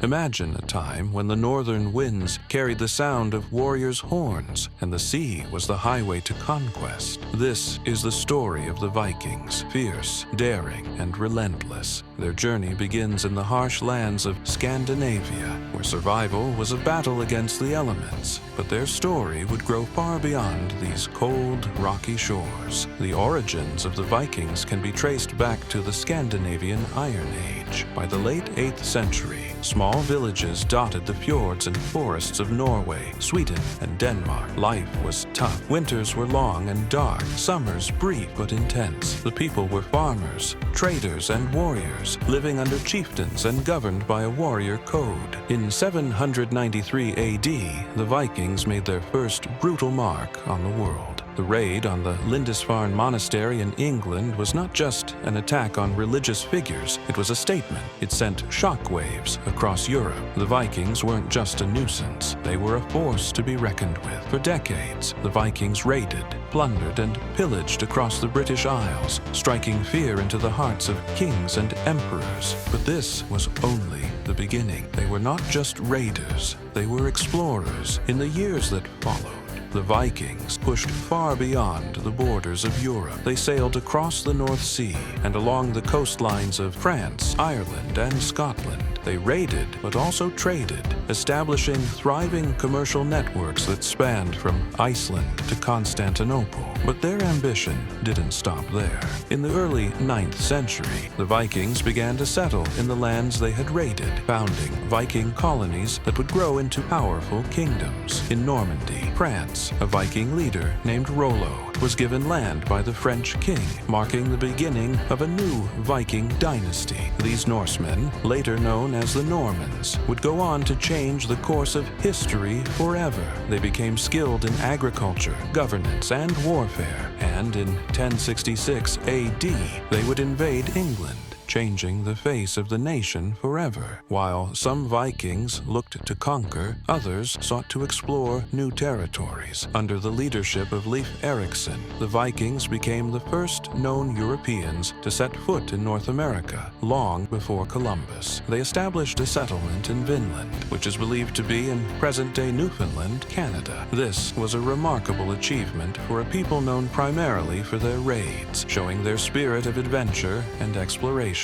Imagine a time when the northern winds carried the sound of warriors' horns, and the sea was the highway to conquest. This is the story of the Vikings, fierce, daring, and relentless. Their journey begins in the harsh lands of Scandinavia, where survival was a battle against the elements. But their story would grow far beyond these cold, rocky shores. The origins of the Vikings can be traced back to the Scandinavian Iron Age. By the late 8th century, small villages dotted the fjords and forests of Norway, Sweden, and Denmark. Life was tough. Winters were long and dark, summers brief but intense. The people were farmers, traders, and warriors, living under chieftains and governed by a warrior code. In 793 AD, the Vikings made their first brutal mark on the world. The raid on the Lindisfarne Monastery in England was not just an attack on religious figures, it was a statement. It sent shockwaves across Europe. The Vikings weren't just a nuisance, they were a force to be reckoned with. For decades, the Vikings raided, plundered, and pillaged across the British Isles, striking fear into the hearts of kings and emperors. But this was only the beginning. They were not just raiders, they were explorers. In the years that followed, the Vikings pushed far beyond the borders of Europe. They sailed across the North Sea and along the coastlines of France, Ireland, and Scotland. They raided, but also traded, establishing thriving commercial networks that spanned from Iceland to Constantinople. But their ambition didn't stop there. In the early 9th century, the Vikings began to settle in the lands they had raided, founding Viking colonies that would grow into powerful kingdoms. In Normandy, France, a Viking leader named Rollo was given land by the French king, marking the beginning of a new Viking dynasty. These Norsemen, later known as the Normans, would go on to change the course of history forever. They became skilled in agriculture, governance, and warfare, and in 1066 AD, they would invade England, changing the face of the nation forever. While some Vikings looked to conquer, others sought to explore new territories. Under the leadership of Leif Erikson, the Vikings became the first known Europeans to set foot in North America, long before Columbus. They established a settlement in Vinland, which is believed to be in present-day Newfoundland, Canada. This was a remarkable achievement for a people known primarily for their raids, showing their spirit of adventure and exploration.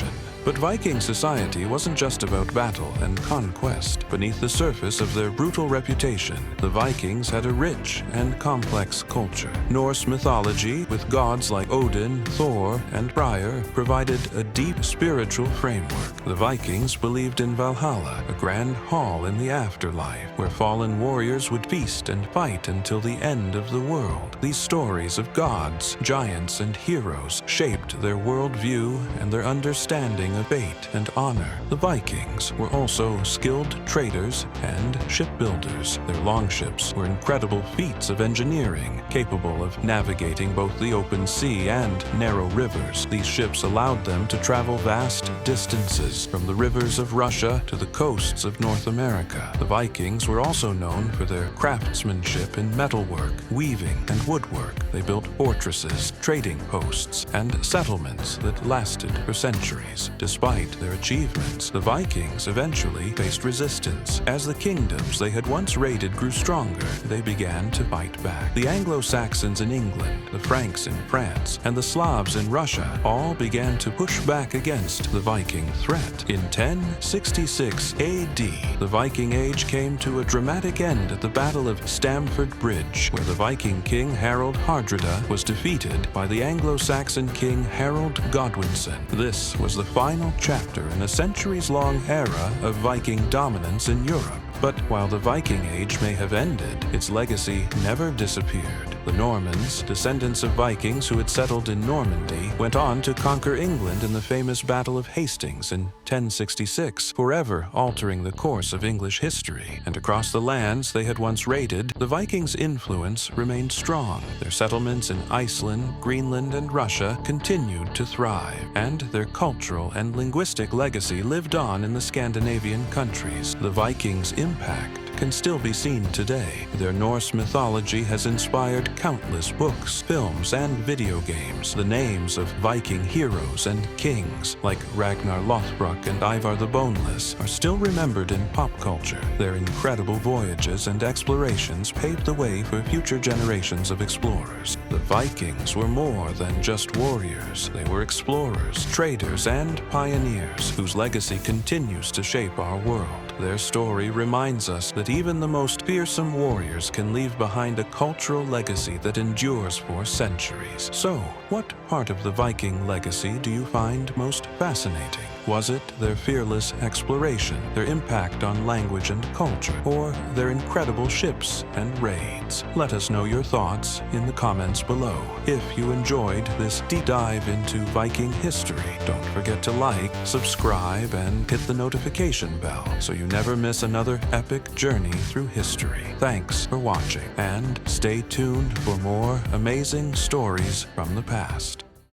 But Viking society wasn't just about battle and conquest. Beneath the surface of their brutal reputation, the Vikings had a rich and complex culture. Norse mythology, with gods like Odin, Thor, and Freyr, provided a deep spiritual framework. The Vikings believed in Valhalla, a grand hall in the afterlife, where fallen warriors would feast and fight until the end of the world. These stories of gods, giants, and heroes shaped their worldview and their understanding of fate and honor. The Vikings were also skilled traders and shipbuilders. Their longships were incredible feats of engineering, capable of navigating both the open sea and narrow rivers. These ships allowed them to travel vast distances, from the rivers of Russia to the coasts of North America. The Vikings were also known for their craftsmanship in metalwork, weaving, and woodwork. They built fortresses, trading posts, and settlements that lasted for centuries. Despite their achievements, the Vikings eventually faced resistance. As the kingdoms they had once raided grew stronger, they began to fight back. The Anglo-Saxons in England, the Franks in France, and the Slavs in Russia all began to push back against the Viking threat. In 1066 AD, the Viking Age came to a dramatic end at the Battle of Stamford Bridge, where the Viking king Harold Hardrada was defeated by the Anglo-Saxon king Harold Godwinson. This was the final chapter in a centuries-long era of Viking dominance in Europe. But while the Viking Age may have ended, its legacy never disappeared. The Normans, descendants of Vikings who had settled in Normandy, went on to conquer England in the famous Battle of Hastings in 1066, forever altering the course of English history. And across the lands they had once raided, the Vikings' influence remained strong. Their settlements in Iceland, Greenland, and Russia continued to thrive, and their cultural and linguistic legacy lived on in the Scandinavian countries. The Vikings' impact can still be seen today. Their Norse mythology has inspired countless books, films, and video games. The names of Viking heroes and kings, like Ragnar Lothbrok and Ivar the Boneless, are still remembered in pop culture. Their incredible voyages and explorations paved the way for future generations of explorers. The Vikings were more than just warriors. They were explorers, traders, and pioneers whose legacy continues to shape our world. Their story reminds us that even the most fearsome warriors can leave behind a cultural legacy that endures for centuries. So, what part of the Viking legacy do you find most fascinating? Was it their fearless exploration, their impact on language and culture, or their incredible ships and raids? Let us know your thoughts in the comments below. If you enjoyed this deep dive into Viking history, don't forget to like, subscribe, and hit the notification bell so you never miss another epic journey through history. Thanks for watching, and stay tuned for more amazing stories from the past.